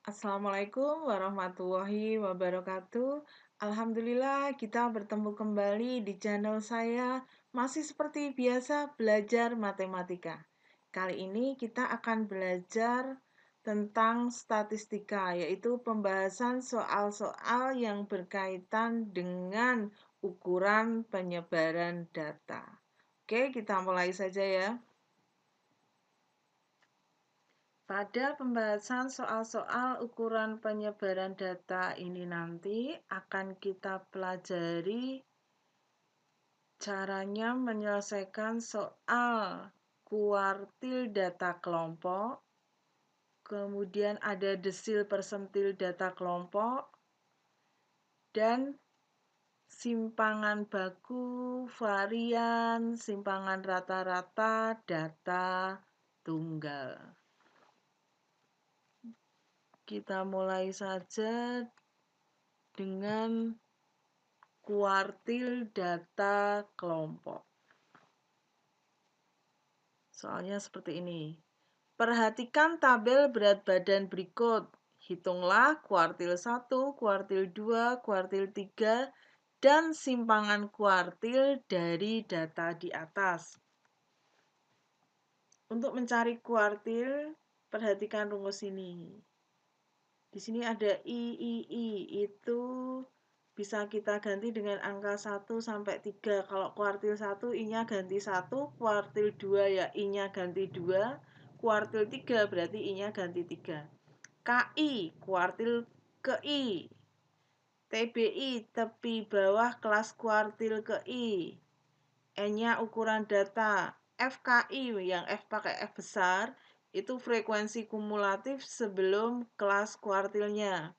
Assalamualaikum warahmatullahi wabarakatuh. Alhamdulillah kita bertemu kembali di channel saya. Masih seperti biasa belajar matematika. Kali ini kita akan belajar tentang statistika, yaitu pembahasan soal-soal yang berkaitan dengan ukuran penyebaran data. Oke, kita mulai saja ya. Pada pembahasan soal-soal ukuran penyebaran data ini nanti akan kita pelajari caranya menyelesaikan soal kuartil data kelompok, kemudian ada desil persentil data kelompok, dan simpangan baku, varian, simpangan rata-rata data tunggal. Kita mulai saja dengan kuartil data kelompok. Soalnya seperti ini. Perhatikan tabel berat badan berikut. Hitunglah kuartil 1, kuartil 2, kuartil 3, dan simpangan kuartil dari data di atas. Untuk mencari kuartil, perhatikan rumus ini. Di sini ada I, itu bisa kita ganti dengan angka 1 sampai 3. Kalau kuartil 1, I-nya ganti 1, kuartil 2 ya I-nya ganti 2, kuartil 3 berarti I-nya ganti 3. KI, kuartil ke I. TBI, tepi bawah kelas kuartil ke I. N-nya ukuran data. FKI, yang F pakai F besar, itu frekuensi kumulatif sebelum kelas kuartilnya.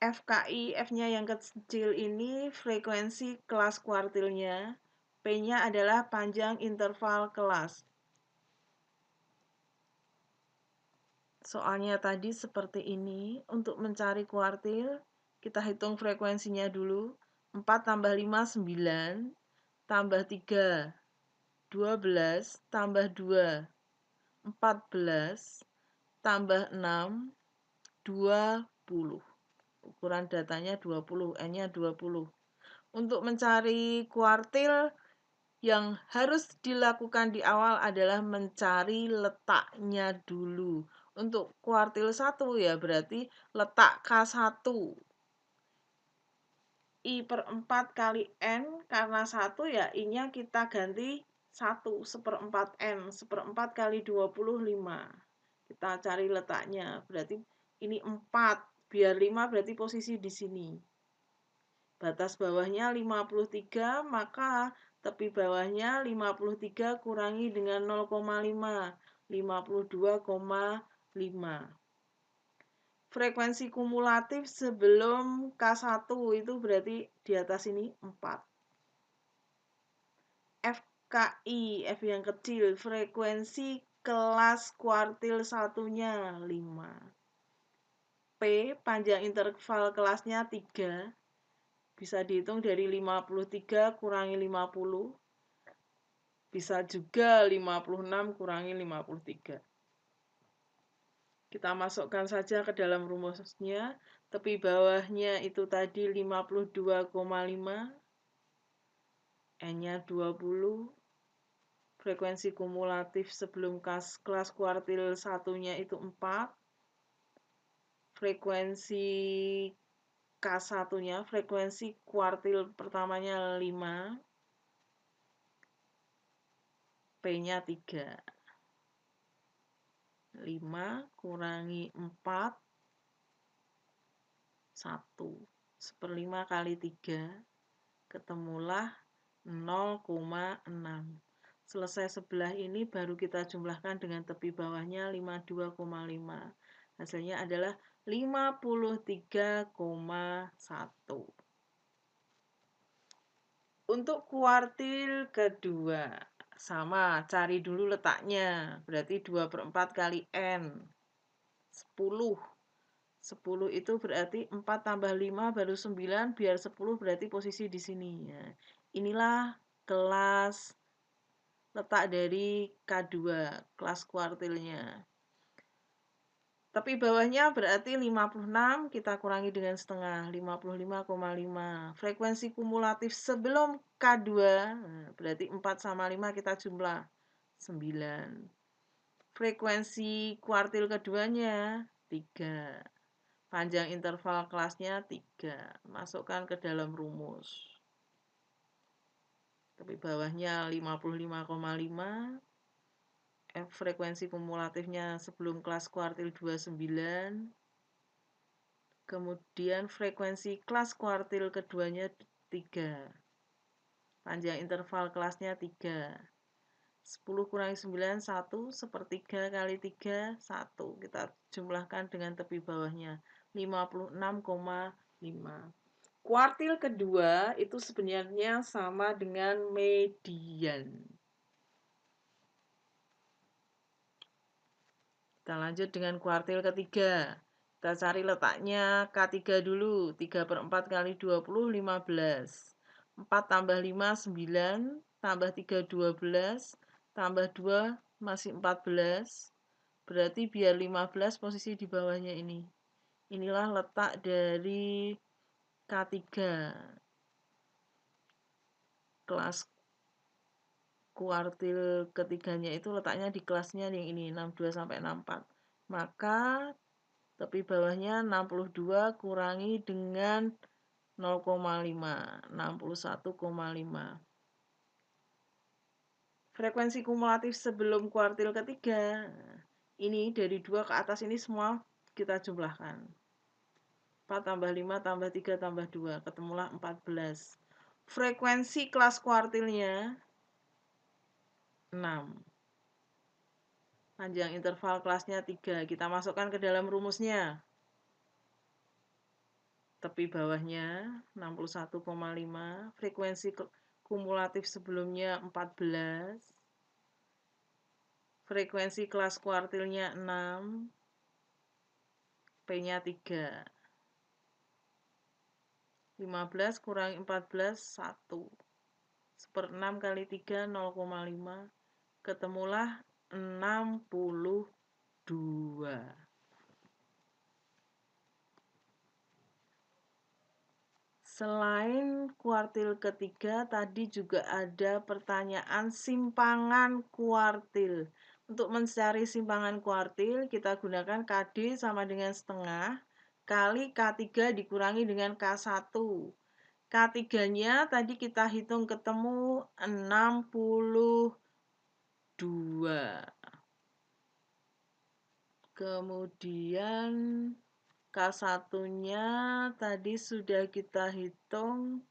FKI, F-nya yang kecil ini frekuensi kelas kuartilnya. P-nya adalah panjang interval kelas. Soalnya tadi seperti ini. Untuk mencari kuartil, kita hitung frekuensinya dulu. 4 tambah 5, 9. Tambah 3, 12. Tambah 2, 14. Tambah 6, 20. Ukuran datanya 20, N-nya 20. Untuk mencari kuartil, yang harus dilakukan di awal adalah mencari letaknya dulu. Untuk kuartil 1 ya berarti letak K1. I per 4 kali N, karena 1 ya I-nya kita ganti 1, seperempat N, seperempat kali 25. Kita cari letaknya, berarti ini 4, biar 5 berarti posisi di sini. Batas bawahnya 53, maka tepi bawahnya 53 kurangi dengan 0,5, 52,5. Frekuensi kumulatif sebelum K1 itu berarti di atas ini 4. FKI, F yang kecil, frekuensi kelas kuartil satunya 5. P, panjang interval kelasnya 3. Bisa dihitung dari 53 kurangi 50. Bisa juga 56 kurangi 53. Kita masukkan saja ke dalam rumusnya. Tepi bawahnya itu tadi 52,5. N-nya 20. Frekuensi kumulatif sebelum kelas kuartil satunya itu 4. Frekuensi K1-nya, frekuensi kuartil pertamanya 5. P-nya 3. 5 kurangi 4, 1. 1/5 kali 3, ketemulah 0,6. Selesai sebelah ini baru kita jumlahkan dengan tepi bawahnya 52,5. Hasilnya adalah 53,1. Untuk kuartil kedua, sama, cari dulu letaknya. Berarti 2/4 kali N. 10. 10 itu berarti 4 tambah 5 baru 9, biar 10 berarti posisi di sini. Ya. Inilah kelas letak dari K2, kelas kuartilnya. Tepi bawahnya berarti 56, kita kurangi dengan setengah, 55,5. Frekuensi kumulatif sebelum K2, berarti 4 sama 5 kita jumlah, 9. Frekuensi kuartil keduanya, 3. Panjang interval kelasnya 3. Masukkan ke dalam rumus. Tepi bawahnya 55,5. Frekuensi kumulatifnya sebelum kelas kuartil 29. Kemudian frekuensi kelas kuartil keduanya 3. Panjang interval kelasnya 3. 10 kurangi 9, 1. Sepertiga kali 3, 1. Kita jumlahkan dengan tepi bawahnya, 56,5. Kuartil kedua itu sebenarnya sama dengan median. Kita lanjut dengan kuartil ketiga. Kita cari letaknya K3 dulu. 3/4 kali 20, 15. 4 tambah 5, 9. Tambah 3, 12. Tambah 2, masih 14. Berarti biar 15 posisi di bawahnya ini. Inilah letak dari K3. Kelas kuartil ketiganya itu letaknya di kelasnya yang ini, 62 sampai 64. Maka tepi bawahnya 62 kurangi dengan 0,5, 61,5. Frekuensi kumulatif sebelum kuartil ketiga, ini dari 2 ke atas ini semua kita jumlahkan. 4 tambah 5 tambah 3 tambah 2, ketemulah 14. Frekuensi kelas kuartilnya 6. Panjang interval kelasnya 3. Kita masukkan ke dalam rumusnya. Tepi bawahnya 61,5. Frekuensi kumulatif sebelumnya 14. Frekuensi kelas kuartilnya 6. P-nya 3. 15 kurangi 14, 1. 1/6 kali 3, 0,5. Ketemulah 62. Selain kuartil ketiga, tadi juga ada pertanyaan simpangan kuartil. Untuk mencari simpangan kuartil, kita gunakan KD sama dengan setengah kali K3 dikurangi dengan K1. K3-nya tadi kita hitung ketemu 62. Kemudian K1-nya tadi sudah kita hitung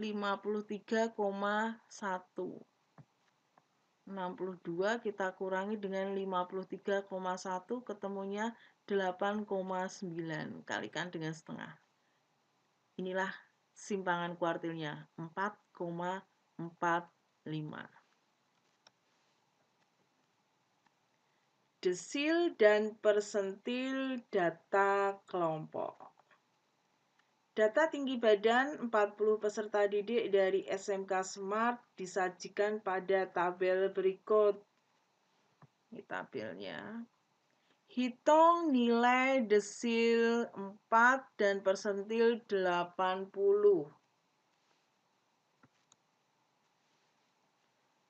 53,1. 62 kita kurangi dengan 53,1, ketemunya 8,9. Kalikan dengan setengah. Inilah simpangan kuartilnya, 4,45. Desil dan persentil data kelompok. Data tinggi badan 40 peserta didik dari SMK Smart disajikan pada tabel berikut. Ini tabelnya. Hitung nilai desil 4 dan persentil 80.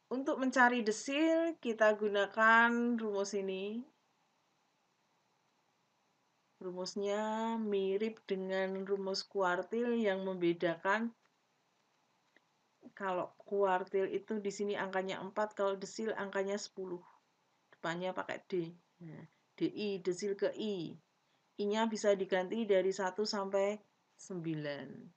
Untuk mencari desil, kita gunakan rumus ini. Rumusnya mirip dengan rumus kuartil, yang membedakan kalau kuartil itu di sini angkanya 4, kalau desil angkanya 10. Depannya pakai D. Nah, DI, desil ke I. I-nya bisa diganti dari 1 sampai 9.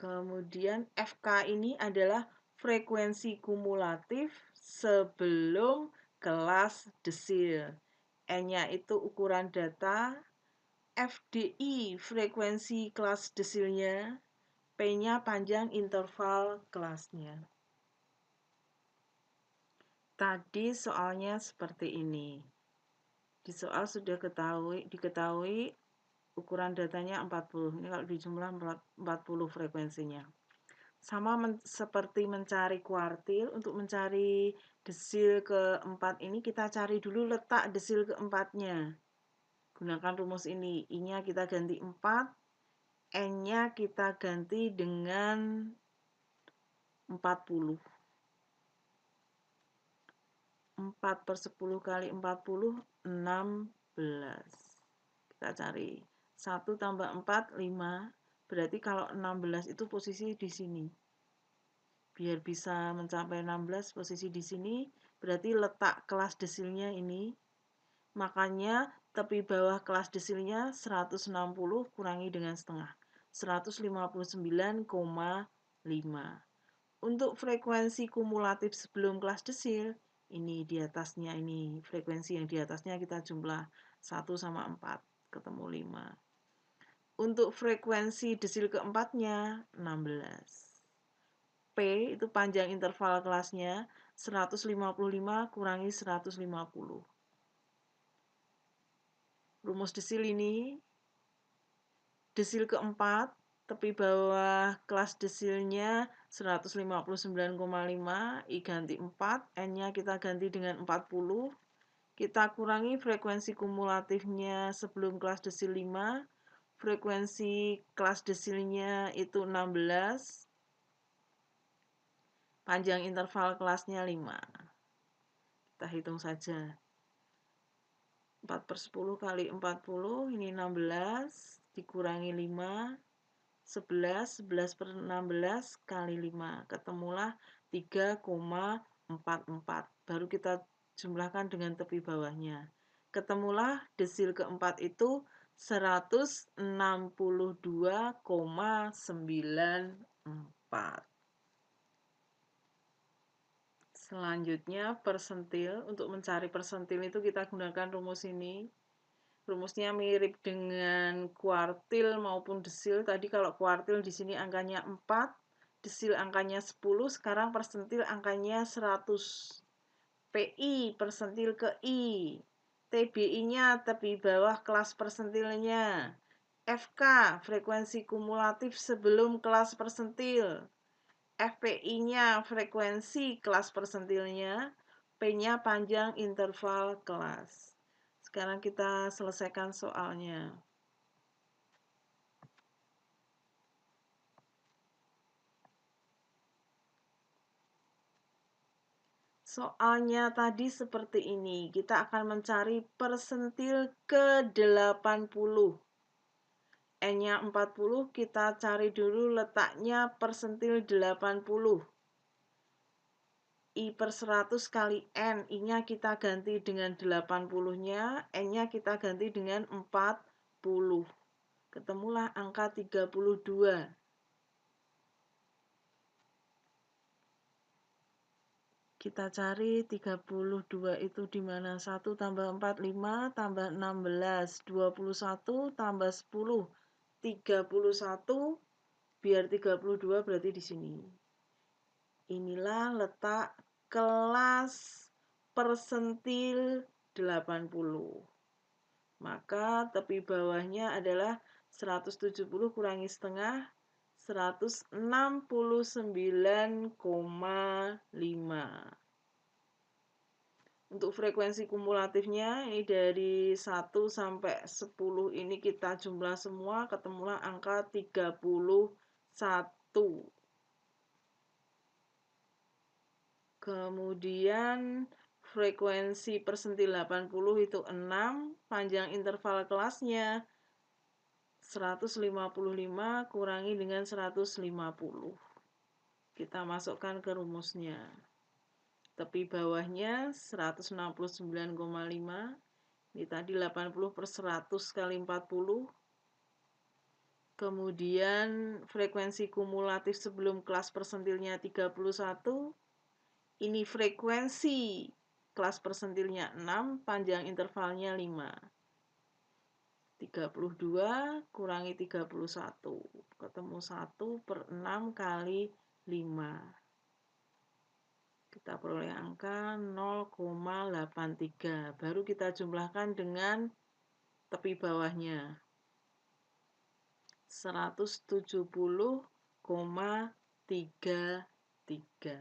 Kemudian FK ini adalah frekuensi kumulatif sebelum kelas desil. N-nya itu ukuran data, FDI frekuensi kelas desilnya, P-nya panjang interval kelasnya. Tadi soalnya seperti ini. Di soal sudah diketahui ukuran datanya 40. Ini kalau dijumlah 40 frekuensinya. Sama seperti mencari kuartil, untuk mencari desil keempat ini kita cari dulu letak desil keempatnya. Gunakan rumus ini, I-nya kita ganti 4, N-nya kita ganti dengan 40. 4 per 10 kali 40, 16. Kita cari. 1 tambah 4, 5. Berarti kalau 16 itu posisi di sini. Biar bisa mencapai 16 posisi di sini, berarti letak kelas desilnya ini. Makanya tepi bawah kelas desilnya 160 kurangi dengan setengah. 159,5. Untuk frekuensi kumulatif sebelum kelas desil, ini di atasnya, ini frekuensi yang di atasnya kita jumlah 1 sama 4, ketemu 5. Untuk frekuensi desil keempatnya 16. P itu panjang interval kelasnya 155 kurangi 150. Rumus desil ini, desil keempat, tepi bawah kelas desilnya 159,5, I ganti 4, N-nya kita ganti dengan 40. Kita kurangi frekuensi kumulatifnya sebelum kelas desil 5. Frekuensi kelas desilnya itu 16. Panjang interval kelasnya 5. Kita hitung saja. 4 per 10 kali 40, ini 16, dikurangi 5, 11 per 16 kali 5, ketemulah 3,44. Baru kita jumlahkan dengan tepi bawahnya. Ketemulah desil keempat itu 162,94. Selanjutnya persentil. Untuk mencari persentil itu kita gunakan rumus ini. Rumusnya mirip dengan kuartil maupun desil. Tadi kalau kuartil di sini angkanya 4, desil angkanya 10, sekarang persentil angkanya 100. PI persentil ke I. TBI-nya tepi bawah kelas persentilnya. FK frekuensi kumulatif sebelum kelas persentil. FPI-nya frekuensi kelas persentilnya. P-nya panjang interval kelas. Sekarang kita selesaikan soalnya. Soalnya tadi seperti ini. Kita akan mencari persentil ke-80. N-nya 40, kita cari dulu letaknya persentil 80. I per 100 kali N, I-nya kita ganti dengan 80-nya, N-nya kita ganti dengan 40. Ketemulah angka 32. Kita cari 32 itu di mana? 1 tambah 4, 5, tambah 16, 21, tambah 10, 31, biar 32 berarti di sini. Inilah letak kelas persentil 80. Maka tepi bawahnya adalah 170 kurangi setengah, 169,5. Untuk frekuensi kumulatifnya, ini dari 1 sampai 10 ini kita jumlah semua, ketemulah angka 31. Kemudian frekuensi persentil 80 itu 6, panjang interval kelasnya 155 kurangi dengan 150. Kita masukkan ke rumusnya. Tepi bawahnya 169,5. Ini tadi 80 per 100 kali 40. Kemudian frekuensi kumulatif sebelum kelas persentilnya 31. Ini frekuensi kelas persentilnya 6, panjang intervalnya 5. 32 kurangi 31. Ketemu 1 per 6 kali 5. Kita peroleh angka 0,83. Baru kita jumlahkan dengan tepi bawahnya. 170,5. 3, 3.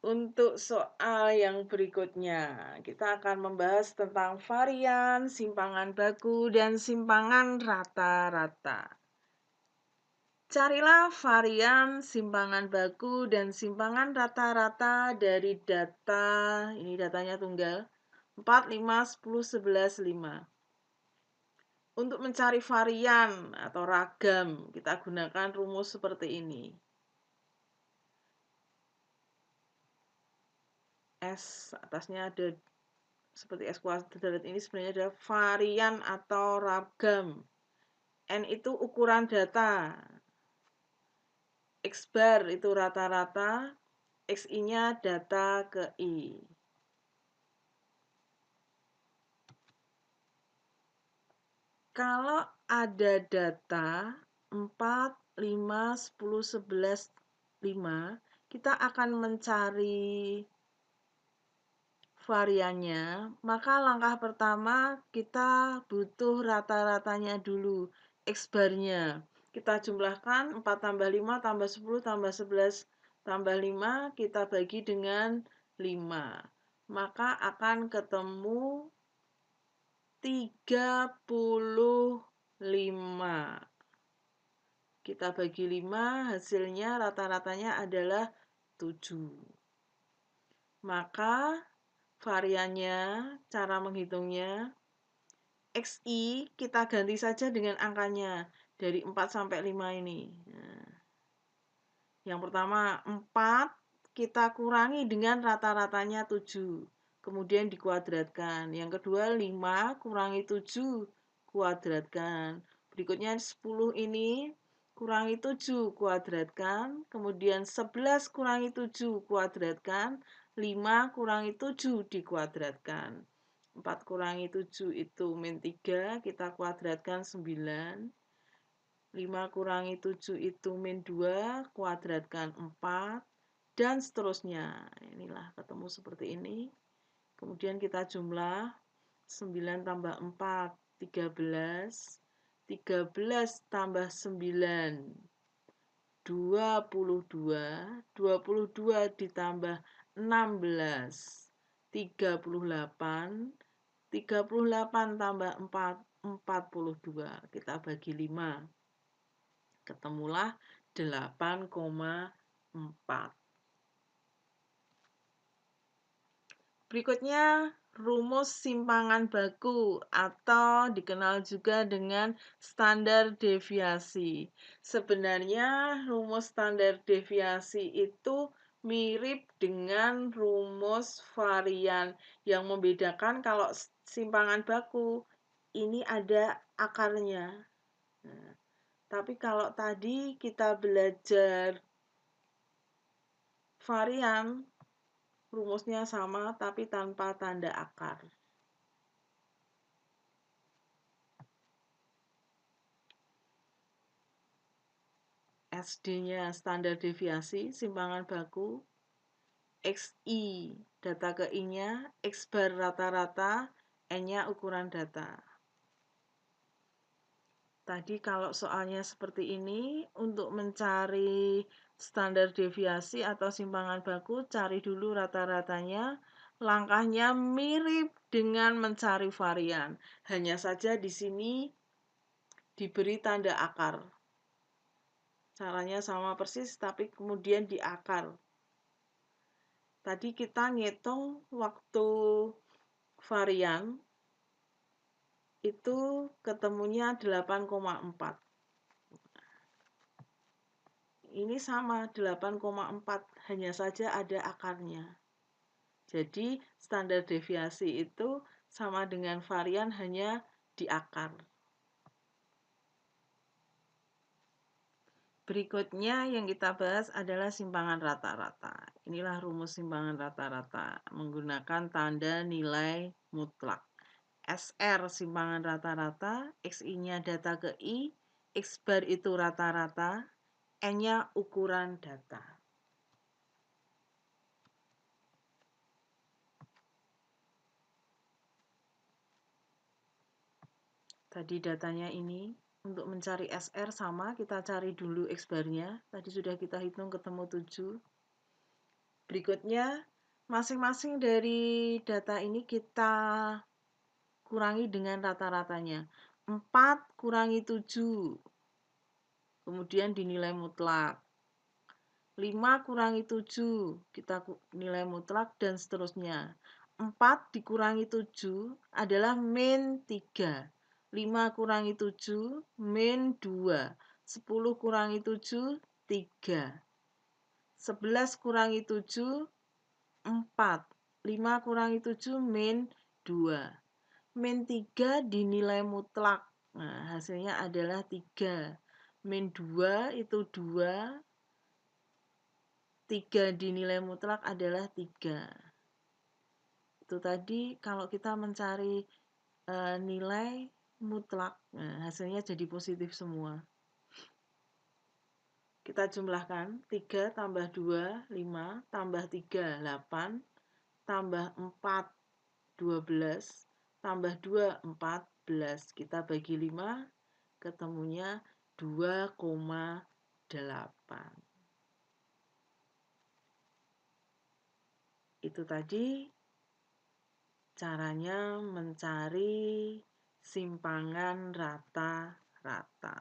Untuk soal yang berikutnya, kita akan membahas tentang varian, simpangan baku, dan simpangan rata-rata. Carilah varian, simpangan baku, dan simpangan rata-rata dari data, ini datanya tunggal, 4, 5, 10, 11, 5. Untuk mencari varian atau ragam, kita gunakan rumus seperti ini. S atasnya ada seperti S kuadrat ini sebenarnya adalah varian atau ragam. N itu ukuran data. X bar itu rata-rata. XI-nya data ke I. Kalau ada data 4, 5, 10, 11, 5, kita akan mencari variannya, maka langkah pertama kita butuh rata-ratanya dulu, X-barnya. Kita jumlahkan 4 tambah 5 tambah 10 tambah 11 tambah 5, kita bagi dengan 5. Maka akan ketemu 35. Kita bagi 5, hasilnya rata-ratanya adalah 7. Maka variannya, cara menghitungnya, XI kita ganti saja dengan angkanya dari 4 sampai 5 ini. Nah, yang pertama 4 kita kurangi dengan rata-ratanya 7. Kemudian dikuadratkan. Yang kedua 5 kurangi 7 kuadratkan. Berikutnya 10 ini kurangi 7 kuadratkan. Kemudian 11 kurangi 7 kuadratkan. 5 kurangi 7 dikuadratkan. 4 kurangi 7 itu min 3, kita kuadratkan 9. 5 kurangi 7 itu min 2, kuadratkan 4, dan seterusnya. Inilah ketemu seperti ini. Kemudian kita jumlah 9 tambah 4, 13. 13 tambah 9, 22. 22 ditambah 16, 38. 38 tambah 4, 42. Kita bagi 5. Ketemulah 8,4. Berikutnya, rumus simpangan baku atau dikenal juga dengan standar deviasi. Sebenarnya rumus standar deviasi itu mirip dengan rumus varian. Yang membedakan kalau simpangan baku ini ada akarnya. Nah, tapi kalau tadi kita belajar varian, rumusnya sama tapi tanpa tanda akar. SD-nya standar deviasi, simpangan baku, XI data ke I-nya, X bar rata-rata, N-nya ukuran data. Tadi kalau soalnya seperti ini, untuk mencari standar deviasi atau simpangan baku, cari dulu rata-ratanya. Langkahnya mirip dengan mencari varian. Hanya saja di sini diberi tanda akar. Caranya sama persis, tapi kemudian di akar. Tadi kita ngitung waktu varian, itu ketemunya 8,4. Ini sama 8,4, hanya saja ada akarnya. Jadi standar deviasi itu sama dengan varian hanya di akar. Berikutnya yang kita bahas adalah simpangan rata-rata. Inilah rumus simpangan rata-rata menggunakan tanda nilai mutlak. SR simpangan rata-rata, XI-nya data ke I, X bar itu rata-rata, N-nya ukuran data. Tadi datanya ini, untuk mencari SR sama, kita cari dulu X-bar-nya. Tadi sudah kita hitung ketemu 7. Berikutnya, masing-masing dari data ini kita kurangi dengan rata-ratanya. 4 kurangi 7, kemudian dinilai mutlak. 5 kurangi 7, kita nilai mutlak, dan seterusnya. 4 dikurangi 7 adalah min 3. 5 kurangi 7, min 2. 10 kurangi 7, 3. 11 kurangi 7, 4. 5 kurangi 7, min 2. Min 3 dinilai mutlak. Nah, hasilnya adalah 3. Min 2 itu 2. 3 dinilai mutlak adalah 3. Itu tadi kalau kita mencari nilai mutlak, nah, hasilnya jadi positif semua. Kita jumlahkan, 3 tambah 2, 5, tambah 3, 8, tambah 4, 12, tambah 2, 14. Kita bagi 5, ketemunya 2,8. Itu tadi caranya mencari simpangan rata-rata.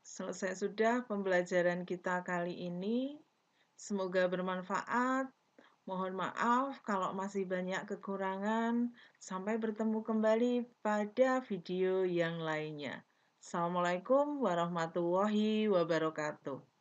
Selesai sudah pembelajaran kita kali ini. Semoga bermanfaat. Mohon maaf kalau masih banyak kekurangan. Sampai bertemu kembali pada video yang lainnya. Assalamualaikum warahmatullahi wabarakatuh.